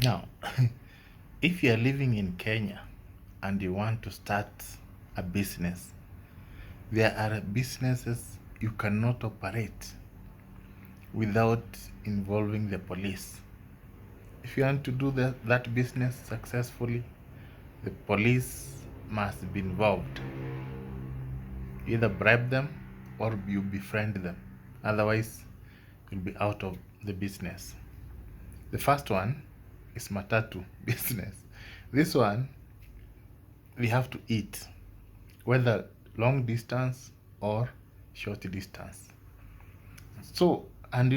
Now, if you are living in Kenya and you want to start a business, there are businesses you cannot operate without involving the police. If you want to do that business successfully, the police must be involved. Either bribe them or you befriend them. Otherwise, you'll be out of the business. The first one is Matatu business. This one, we have to eat, whether long distance or short distance. So, and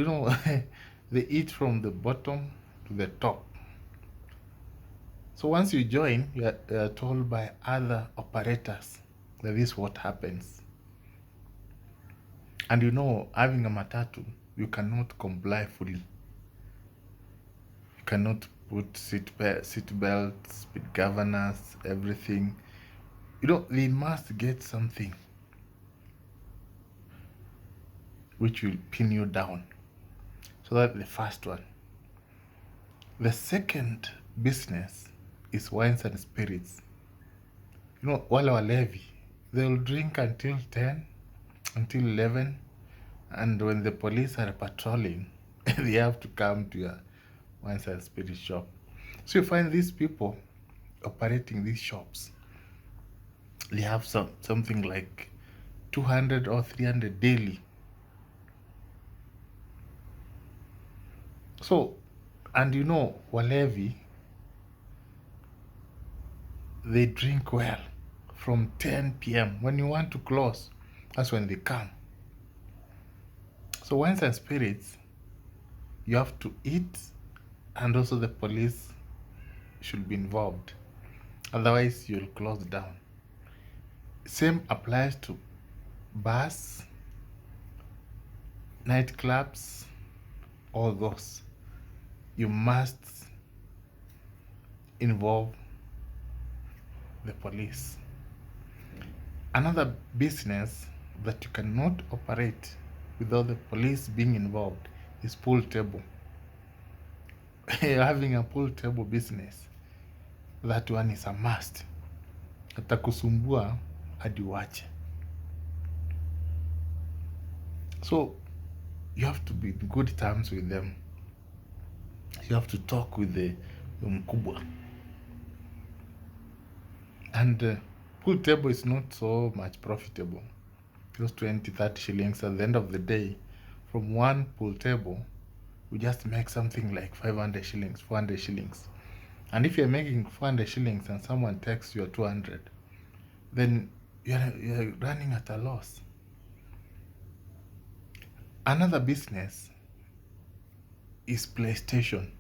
they eat from the bottom to the top. So once you join, you are told by other operators that this is what happens. And having a matatu, you cannot comply fully. You cannot put seat belts, speed governors, everything. They must get something which will pin you down. So that's the first one. The second business is wines and spirits. Wale walevi, they'll drink until 10, until 11, and when the police are patrolling, they have to come to your wines and spirit shop. So you find these people operating these shops. They have something like 200 or 300 daily. So, and walevi, they drink well from 10 p.m. When you want to close, that's when they come. So wines and spirits, you have to eat, and also the police should be involved. Otherwise, you'll close down. Same applies to bars, nightclubs, all those. You must involve the police. Another business that you cannot operate without the police being involved is pool table. Having a pool table business, that one is a must. Atakusumbua hadi uache. So you have to be in good terms with them. You have to talk with the mkubwa. And pool table is not so much profitable. Just 20, 30 shillings. At the end of the day, from one pool table, we just make something like 500 shillings, 400 shillings. And if you're making 400 shillings and someone takes you 200, then you're running at a loss. Another business is PlayStation.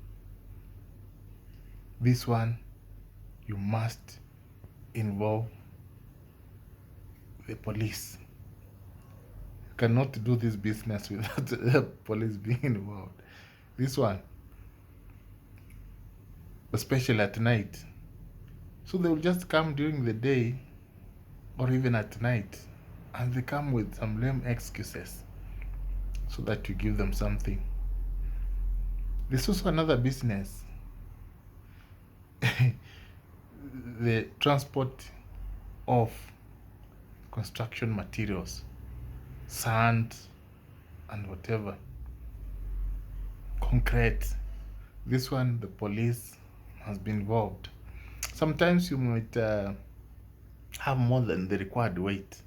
This one, you must involve the police. You cannot do this business without the police being involved. This one, especially at night. So they will just come during the day or even at night, and they come with some lame excuses so that you give them something. There's also another business, the transport of construction materials, sand and whatever, concrete. This one, the police must be involved. Sometimes you might have more than the required weight.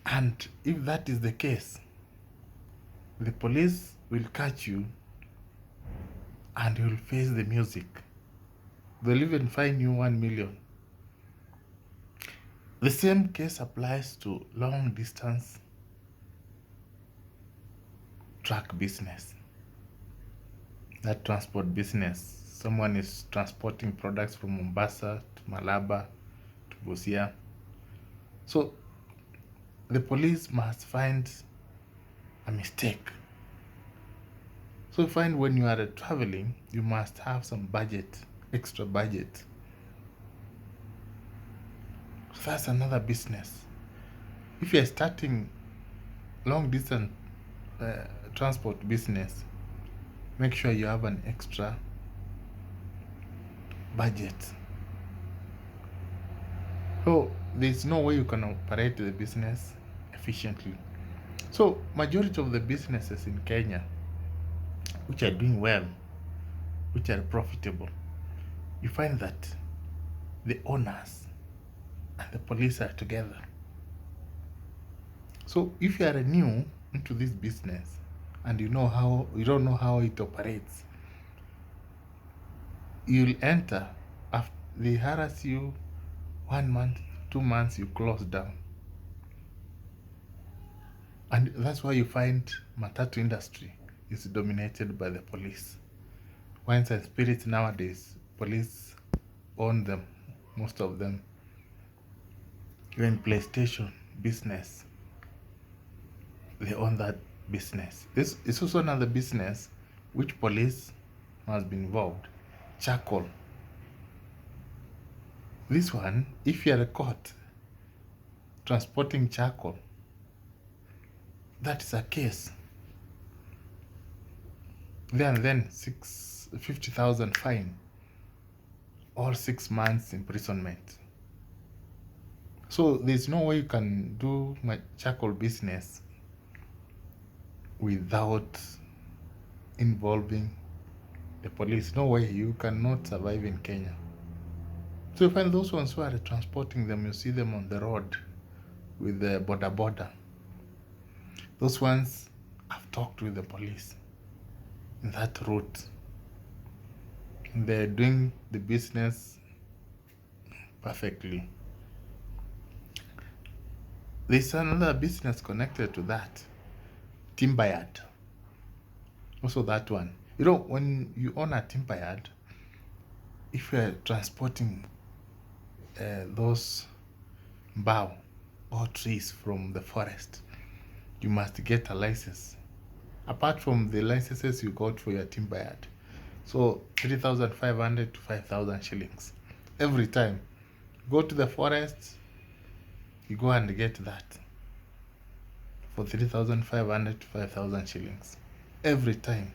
And if that is the case, the police will catch you and you'll face the music. They'll even fine you 1 million. The same case applies to long distance truck business. That transport business. Someone is transporting products from Mombasa to Malaba to Busia. So the police must find a mistake. So you find when you are traveling, you must have some budget, extra budget. So that's another business. If you're starting long distance transport business, make sure you have an extra budget. So there's no way you can operate the business efficiently. So majority of the businesses in Kenya which are doing well, which are profitable, you find that the owners and the police are together. So if you are new into this business and you don't know how it operates, you'll enter after they harass you 1 month, 2 months, you close down. And that's why you find Matatu industry is dominated by the police. Wines and spirits nowadays, police own them, most of them. Even PlayStation business, they own that business. This is also another business which police must be involved. Charcoal. This one, if you are caught transporting charcoal, that is a case. Then 50,000 fine or 6 months imprisonment. So there's no way you can do my charcoal business without involving the police. No way, you cannot survive in Kenya. So you find those ones who are transporting them, you see them on the road with the border. Those ones have talked with the police in that route. They're doing the business perfectly. There's another business connected to that, timber yard. Also that one. When you own a timber yard, if you're transporting those bough or trees from the forest, you must get a license. Apart from the licenses you got for your timber yard. So 3,500 to 5,000 shillings. Every time you go to the forest, you go and get that for 3,500 to 5,000 shillings. Every time.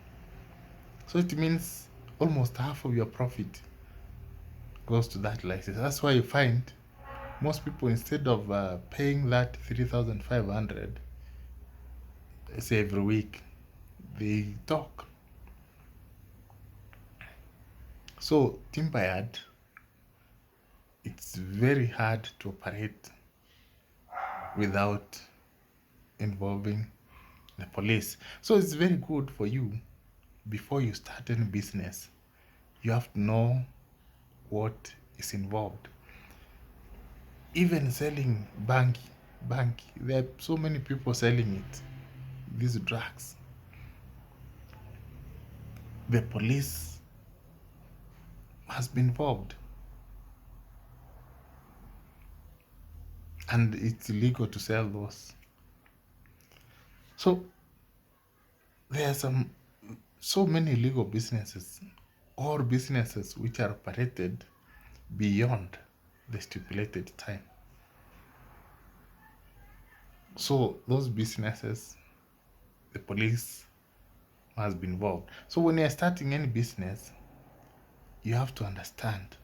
So it means almost half of your profit goes to that license. That's why you find most people, instead of paying that 3,500, say every week, they talk. So timber yard, it's very hard to operate without involving the police. So it's very good for you, before you start any business, you have to know what is involved. Even selling bank, there are so many people selling it, these drugs. The police must be involved. And it's illegal to sell those. So there are so many illegal businesses or businesses which are operated beyond the stipulated time. So those businesses, the police must be involved. So when you're starting any business, you have to understand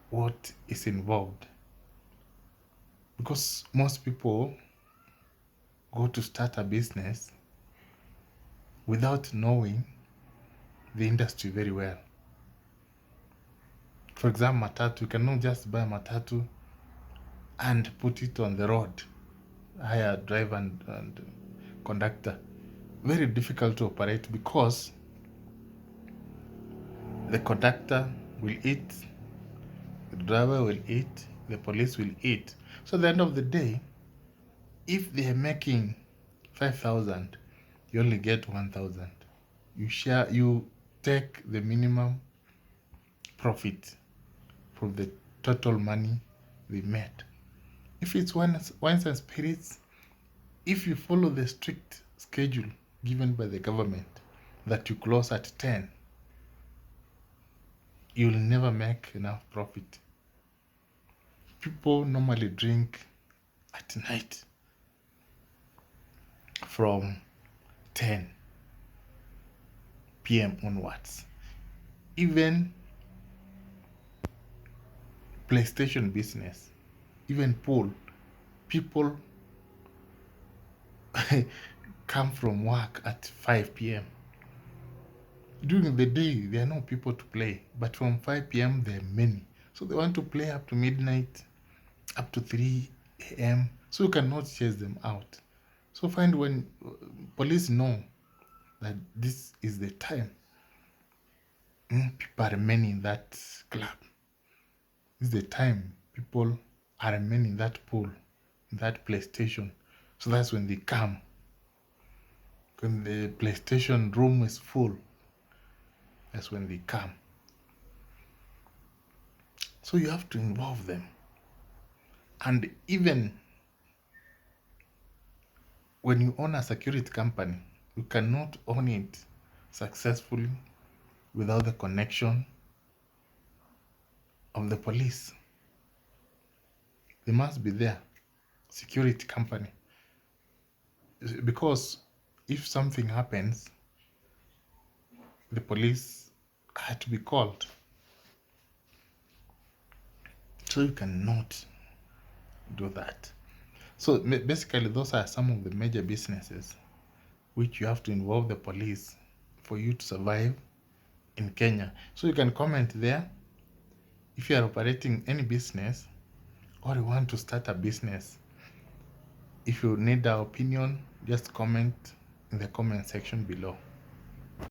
what is involved. Because most people go to start a business without knowing the industry very well. For example, Matatu, you cannot just buy a Matatu and put it on the road, hire driver and conductor. Very difficult to operate, because the conductor will eat, the driver will eat, the police will eat. So at the end of the day, if they are making 5,000, you only get 1,000. You take the minimum profit from the total money they made. If it's wines and spirits, if you follow the strict schedule given by the government that you close at 10, you'll never make enough profit. People normally drink at night from 10. p.m. onwards. Even PlayStation business, even pool, people come from work at 5 p.m. During the day, there are no people to play, but from 5 p.m., there are many. So they want to play up to midnight, up to 3 a.m. So you cannot chase them out. So find when police know that this is the time people are remaining in that club. This is the time people are remaining in that pool, in that PlayStation. So that's when they come. When the PlayStation room is full, that's when they come. So you have to involve them. And even when you own a security company, you cannot own it successfully without the connection of the police. They must be there, security company. Because if something happens, the police had to be called. So you cannot do that. So basically, those are some of the major businesses which you have to involve the police for you to survive in Kenya. So you can comment there if you are operating any business or you want to start a business. If you need our opinion, just comment in the comment section below.